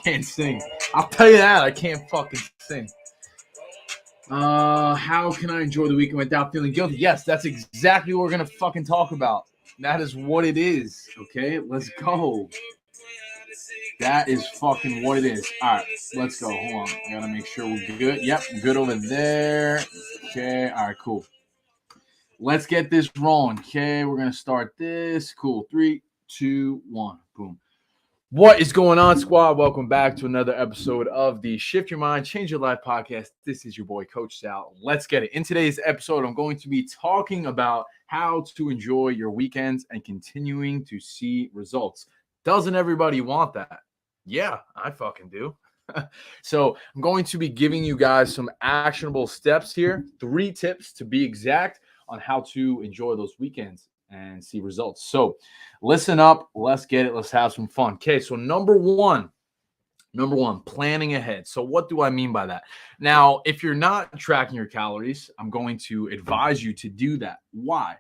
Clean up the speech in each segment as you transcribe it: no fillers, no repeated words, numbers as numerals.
can't sing. I'll tell you that. I can't fucking sing. How can I enjoy the weekend without feeling guilty? Yes, that's exactly what we're gonna fucking talk about. That is what it is. Okay, let's go. That is fucking what it is. All right, let's go. Hold on. I gotta make sure we're good. Yep, good over there. Okay. All right, cool. Let's get this rolling. Okay, we're gonna start this. Cool. 3, 2, 1. Boom. What is going on, squad? Welcome back to another episode of the Shift Your Mind, Change Your Life podcast. This is your boy, Coach Sal. Let's get it. In today's episode, I'm going to be talking about how to enjoy your weekends and continuing to see results. Doesn't everybody want that? Yeah, I fucking do. So I'm going to be giving you guys some actionable steps here, 3 tips to be exact on how to enjoy those weekends and see results. So listen up, let's get it, let's have some fun. Okay, so number one, planning ahead. So what do I mean by that? Now, if you're not tracking your calories, I'm going to advise you to do that. Why?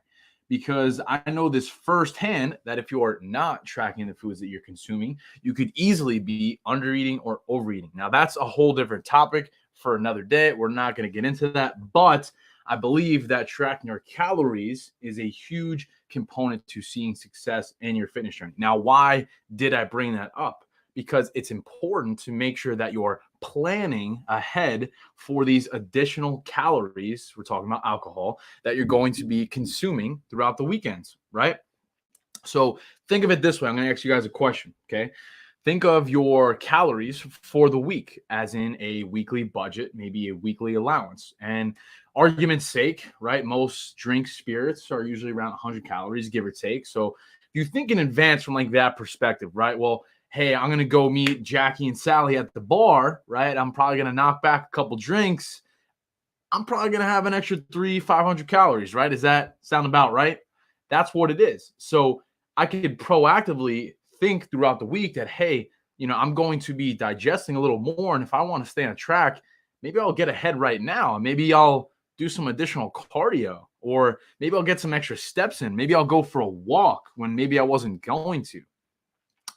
Because I know this firsthand that if you're not tracking the foods that you're consuming, you could easily be undereating or overeating. Now, that's a whole different topic for another day. We're not going to get into that, but I believe that tracking your calories is a huge component to seeing success in your fitness journey. Now, why did I bring that up? Because it's important to make sure that you're planning ahead for these additional calories. We're talking about alcohol that you're going to be consuming throughout the weekends, right? So think of it this way. I'm going to ask you guys a question, okay? Think of your calories for the week as in a weekly budget, maybe a weekly allowance. And argument's sake, right? Most drink spirits are usually around 100 calories, give or take. So if you think in advance from like that perspective, right? Well, hey, I'm going to go meet Jackie and Sally at the bar, right? I'm probably going to knock back a couple drinks. I'm probably going to have an extra 500 calories, right? Does that sound about right? That's what it is. So I could proactively think throughout the week that, hey, I'm going to be digesting a little more. And if I want to stay on track, maybe I'll get ahead right now. Maybe I'll do some additional cardio, or maybe I'll get some extra steps in. Maybe I'll go for a walk when maybe I wasn't going to,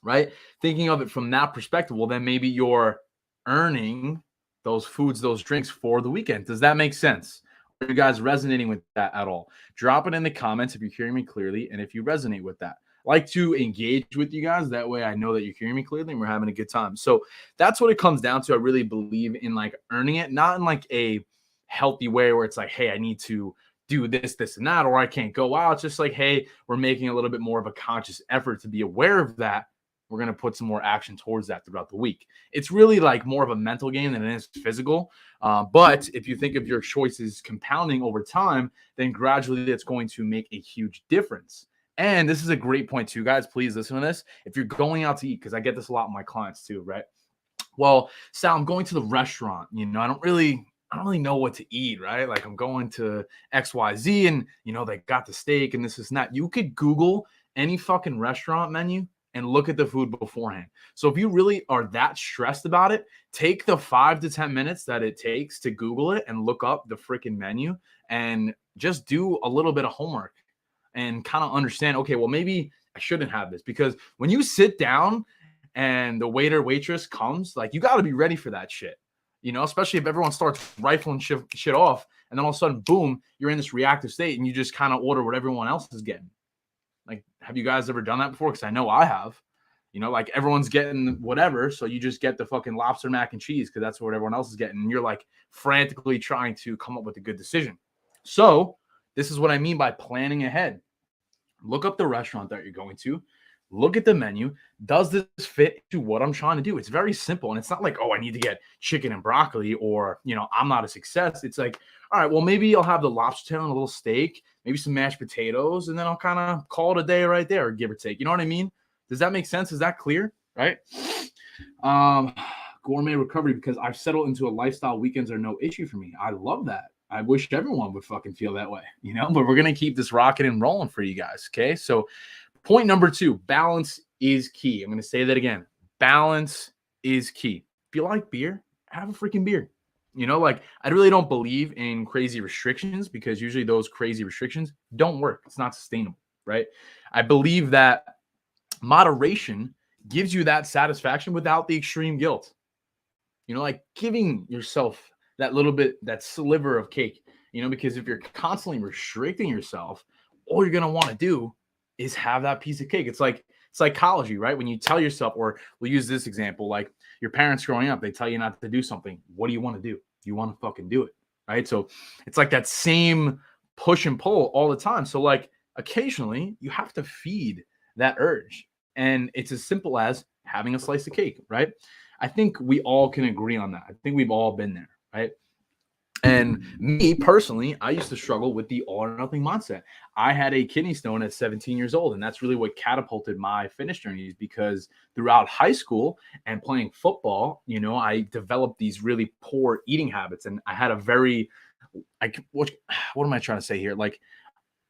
right? Thinking of it from that perspective, well, then maybe you're earning those foods, those drinks for the weekend. Does that make sense? Are you guys resonating with that at all? Drop it in the comments if you're hearing me clearly and if you resonate with that. I like to engage with you guys. That way I know that you're hearing me clearly and we're having a good time. So that's what it comes down to. I really believe in like earning it, not in like a healthy way where it's like, hey, I need to do this, this, and that, or I can't go out. It's just like, hey, we're making a little bit more of a conscious effort to be aware of that. We're going to put some more action towards that throughout the week. It's really like more of a mental game than it is physical. But if you think of your choices compounding over time, then gradually it's going to make a huge difference. And this is a great point too, guys. Please listen to this. If you're going out to eat, because I get this a lot with my clients too, right? Well, Sal, I'm going to the restaurant. I don't really know what to eat, right? Like I'm going to XYZ and they got the steak and this is not. You could Google any fucking restaurant menu and look at the food beforehand. So if you really are that stressed about it, take the 5 to 10 minutes that it takes to Google it and look up the freaking menu and just do a little bit of homework and kind of understand, okay, well, maybe I shouldn't have this, because when you sit down and the waiter, waitress comes, like you got to be ready for that shit, especially if everyone starts rifling shit off and then all of a sudden, boom, you're in this reactive state and you just kind of order what everyone else is getting. Like, have you guys ever done that before? Because I know I have. Like everyone's getting whatever, so you just get the fucking lobster mac and cheese because that's what everyone else is getting. And you're like frantically trying to come up with a good decision. So this is what I mean by planning ahead. Look up the restaurant that you're going to. Look at the menu. Does this fit to what I'm trying to do? It's very simple. And it's not like, oh, I need to get chicken and broccoli or, I'm not a success. It's like, all right, well, maybe I'll have the lobster tail and a little steak, maybe some mashed potatoes, and then I'll kind of call it a day right there, give or take. You know what I mean? Does that make sense? Is that clear? Right? Gourmet recovery, because I've settled into a lifestyle. Weekends are no issue for me. I love that. I wish everyone would fucking feel that way, but we're going to keep this rocking and rolling for you guys. Okay. So point number 2, balance is key. I'm going to say that again. Balance is key. If you like beer, have a freaking beer. Like I really don't believe in crazy restrictions, because usually those crazy restrictions don't work. It's not sustainable, right? I believe that moderation gives you that satisfaction without the extreme guilt. You know, like giving yourself that little bit, that sliver of cake, you know, because if you're constantly restricting yourself, all you're going to want to do is have that piece of cake. It's like psychology, right? When you tell yourself, or we'll use this example, like your parents growing up, they tell you not to do something. What do you want to do? You want to fucking do it, right? So it's like that same push and pull all the time. So like occasionally you have to feed that urge. And it's as simple as having a slice of cake, right? I think we all can agree on that. I think we've all been there, right? And me personally, I used to struggle with the all or nothing mindset. I had a kidney stone at 17 years old, and that's really what catapulted my fitness journeys, because throughout high school and playing football, you know, I developed these really poor eating habits, and I had a very, like, what am I trying to say here? Like,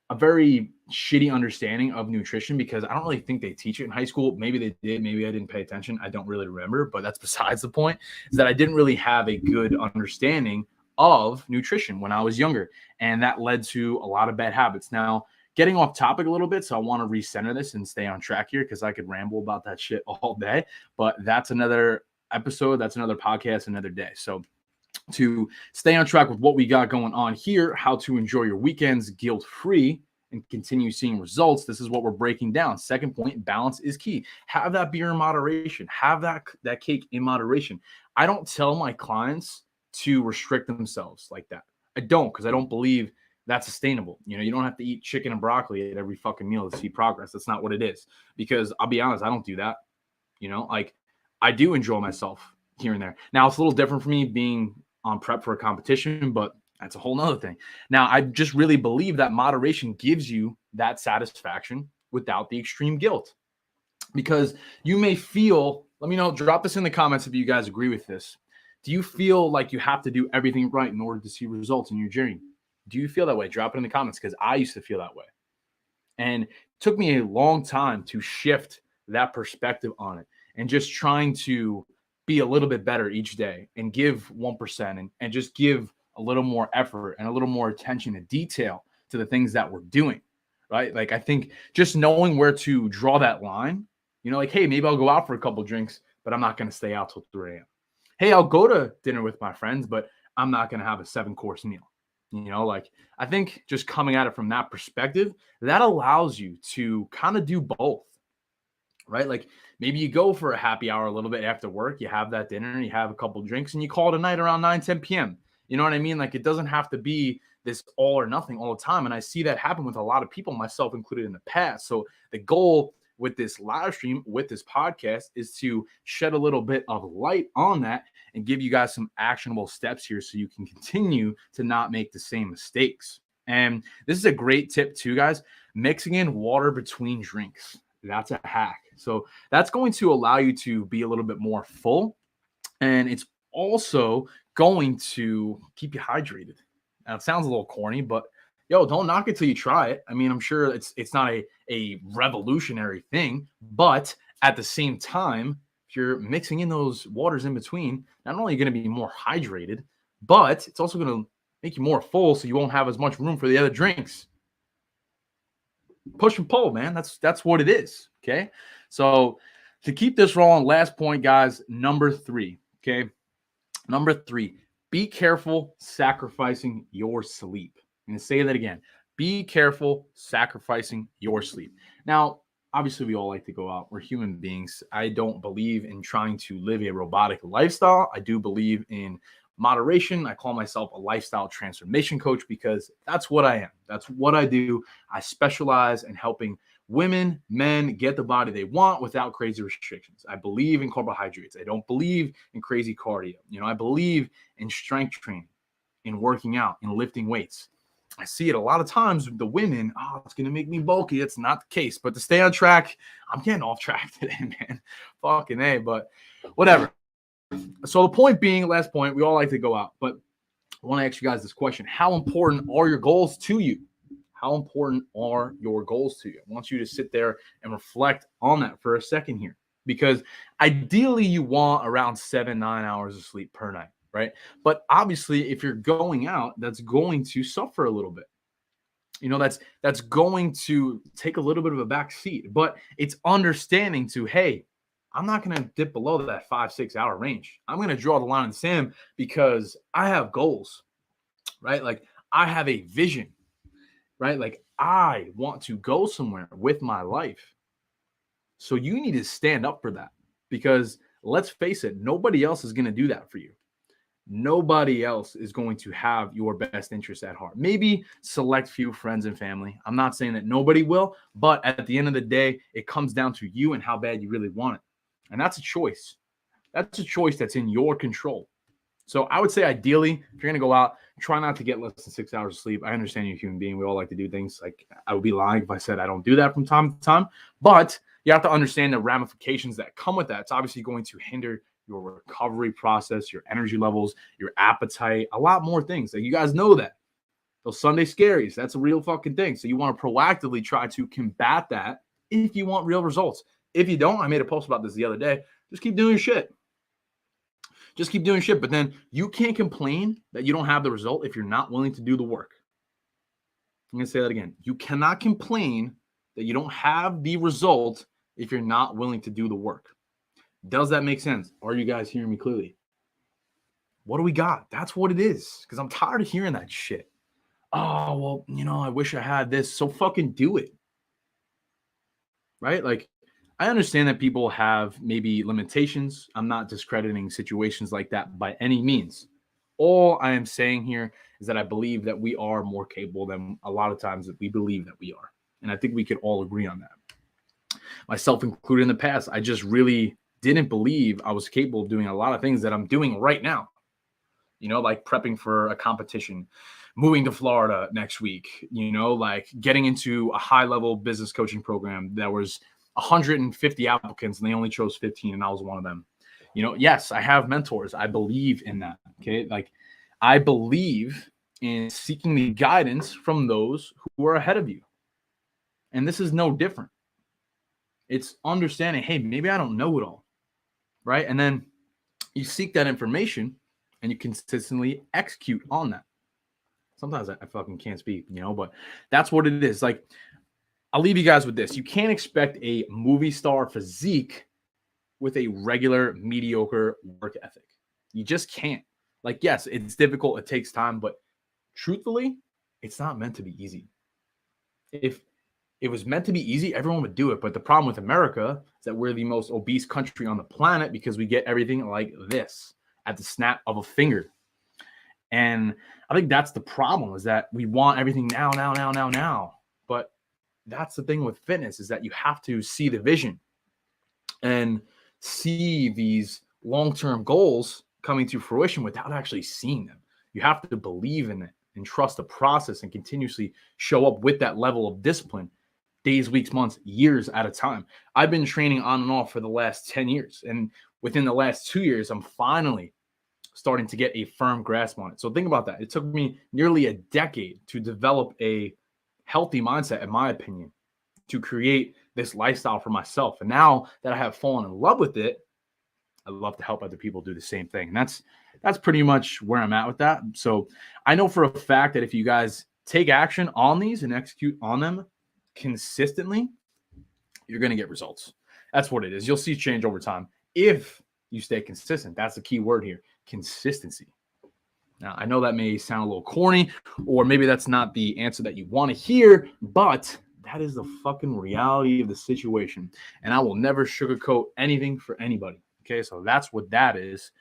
a very shitty understanding of nutrition, because I don't really think they teach it in high school. Maybe they did, maybe I didn't pay attention. I don't really remember, but that's besides the point. Is that I didn't really have a good understanding of nutrition when I was younger, and that led to a lot of bad habits. Now, getting off topic a little bit, so I want to recenter this and stay on track here, because I could ramble about that shit all day, but that's another episode, that's another podcast, another day. So to stay on track with what we got going on here, how to enjoy your weekends guilt-free and continue seeing results, this is what we're breaking down. Second point, balance is key. Have that beer in moderation. Have that cake in moderation. I don't tell my clients to restrict themselves like that. I don't, because I don't believe that's sustainable. You know, you don't have to eat chicken and broccoli at every fucking meal to see progress. That's not what it is. Because I'll be honest, I don't do that. You know, like, I do enjoy myself here and there. Now, it's a little different for me being on prep for a competition, but that's a whole nother thing. Now, I just really believe that moderation gives you that satisfaction without the extreme guilt, because you may feel, let me know, drop this in the comments if you guys agree with this. Do you feel like you have to do everything right in order to see results in your journey? Do you feel that way? Drop it in the comments, because I used to feel that way. And it took me a long time to shift that perspective on it, and just trying to be a little bit better each day and give 1% and just give a little more effort and a little more attention and detail to the things that we're doing, right? Like, I think just knowing where to draw that line, you know, like, hey, maybe I'll go out for a couple drinks, but I'm not going to stay out till 3 a.m. Hey, I'll go to dinner with my friends, but I'm not going to have a 7-course meal. You know, like, I think just coming at it from that perspective, that allows you to kind of do both, right? Like, maybe you go for a happy hour a little bit after work, you have that dinner, you have a couple drinks, and you call it a night around 9-10 p.m. You know what I mean? Like, it doesn't have to be this all or nothing all the time. And I see that happen with a lot of people, myself included, in the past. So the goal with this live stream, with this podcast, is to shed a little bit of light on that and give you guys some actionable steps here so you can continue to not make the same mistakes. And this is a great tip too, guys. Mixing in water between drinks. That's a hack. So that's going to allow you to be a little bit more full, and it's also going to keep you hydrated. Now, it sounds a little corny, but yo, don't knock it till you try it. I mean, I'm sure it's not a revolutionary thing, but at the same time, if you're mixing in those waters in between, not only are you going to be more hydrated, but it's also going to make you more full, so you won't have as much room for the other drinks. Push and pull, man. That's what it is. Okay. So to keep this rolling, last point, guys, number 3. Okay. Number 3, be careful sacrificing your sleep. I'm going to say that again. Be careful sacrificing your sleep. Now, obviously, we all like to go out. We're human beings. I don't believe in trying to live a robotic lifestyle. I do believe in moderation. I call myself a lifestyle transformation coach, because that's what I am. That's what I do. I specialize in helping women, men get the body they want without crazy restrictions. I believe in carbohydrates. I don't believe in crazy cardio. You know, I believe in strength training, in working out, in lifting weights. I see it a lot of times with the women. Oh, it's going to make me bulky. It's not the case. But to stay on track, I'm getting off track today, man. Fucking A, but whatever. So the point being, last point, we all like to go out, but I want to ask you guys this question. How important are your goals to you? How important are your goals to you? I want you to sit there and reflect on that for a second here, because ideally you want around 7-9 hours of sleep per night, right? But obviously, if you're going out, that's going to suffer a little bit. You know, that's going to take a little bit of a back seat, but it's understanding to, hey, I'm not going to dip below that 5-6 hour range. I'm going to draw the line in the sand because I have goals, right? Like I have a vision, right? Like I want to go somewhere with my life. So you need to stand up for that because let's face it, nobody else is going to do that for you. Nobody else is going to have your best interest at heart. Maybe select few friends and family. I'm not saying that nobody will, but at the end of the day, it comes down to you and how bad you really want it. And that's a choice. That's a choice that's in your control. So I would say ideally, if you're going to go out, try not to get less than 6 hours of sleep. I understand you're a human being. We all like to do things. Like I would be lying if I said I don't do that from time to time. But you have to understand the ramifications that come with that. It's obviously going to hinder your recovery process, your energy levels, your appetite, a lot more things. Like you guys know that. Those Sunday scaries, that's a real fucking thing. So you want to proactively try to combat that if you want real results. If you don't, I made a post about this the other day. Just keep doing your shit. Just keep doing shit. But then you can't complain that you don't have the result if you're not willing to do the work. I'm going to say that again. You cannot complain that you don't have the result if you're not willing to do the work. Does that make sense? Are you guys hearing me clearly? What do we got? That's what it is. Because I'm tired of hearing that shit. Oh, well, I wish I had this. So fucking do it. Right? Like, I understand that people have maybe limitations. I'm not discrediting situations like that by any means. All I am saying here is that I believe that we are more capable than a lot of times that we believe that we are. And I think we could all agree on that. Myself included in the past, I just really didn't believe I was capable of doing a lot of things that I'm doing right now. Like prepping for a competition, moving to Florida next week, like getting into a high-level business coaching program that was 150 applicants and they only chose 15 and I was one of them. Yes, I have mentors. I believe in that. Okay. Like I believe in seeking the guidance from those who are ahead of you. And this is no different. It's understanding, hey, maybe I don't know it all. Right. And then you seek that information and you consistently execute on that. Sometimes I fucking can't speak, but that's what it is. Like, I'll leave you guys with this. You can't expect a movie star physique with a regular mediocre work ethic. You just can't. Like, yes, it's difficult. It takes time, but truthfully, it's not meant to be easy. If it was meant to be easy, everyone would do it. But the problem with America is that we're the most obese country on the planet because we get everything like this at the snap of a finger. And I think that's the problem, is that we want everything now. But that's the thing with fitness, is that you have to see the vision and see these long-term goals coming to fruition without actually seeing them. You have to believe in it and trust the process and continuously show up with that level of discipline, days, weeks, months, years at a time. I've been training on and off for the last 10 years. And within the last 2 years, I'm finally starting to get a firm grasp on it. So think about that. It took me nearly a decade to develop a healthy mindset, in my opinion, to create this lifestyle for myself. And now that I have fallen in love with it, I love to help other people do the same thing. And that's pretty much where I'm at with that. So I know for a fact that if you guys take action on these and execute on them consistently, you're going to get results. That's what it is. You'll see change over time if you stay consistent. That's the key word here. Consistency. Now, I know that may sound a little corny, or maybe that's not the answer that you want to hear, but that is the fucking reality of the situation. And I will never sugarcoat anything for anybody. Okay, so that's what that is.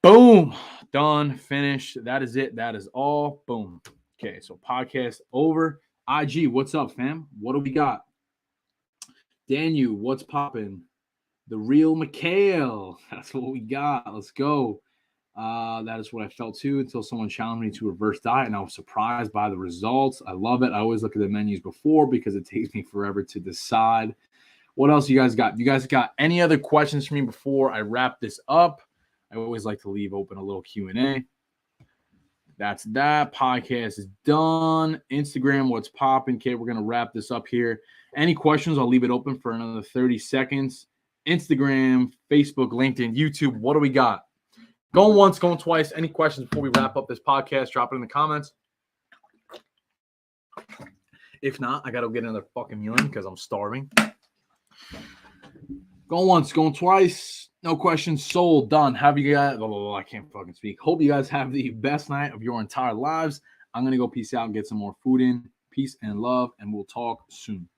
Boom. Done. Finished. That is it. That is all. Boom. Okay, so podcast over. IG, what's up, fam? What do we got? Daniel, what's popping? The real Mikhail. That's what we got. Let's go. That is what I felt too until someone challenged me to reverse diet, and I was surprised by the results. I love it. I always look at the menus before because it takes me forever to decide. What else you guys got? You guys got any other questions for me before I wrap this up? I always like to leave open a little Q&A. That's that. Podcast is done. Instagram, what's popping? Okay, we're going to wrap this up here. Any questions? I'll leave it open for another 30 seconds. Instagram, Facebook, LinkedIn, YouTube. What do we got? Going once, going twice. Any questions before we wrap up this podcast? Drop it in the comments. If not, I got to get another fucking meal in because I'm starving. Going once, going twice. No questions. Sold. Done. Have you guys? I can't fucking speak. Hope you guys have the best night of your entire lives. I'm gonna go peace out and get some more food in. Peace and love, and we'll talk soon.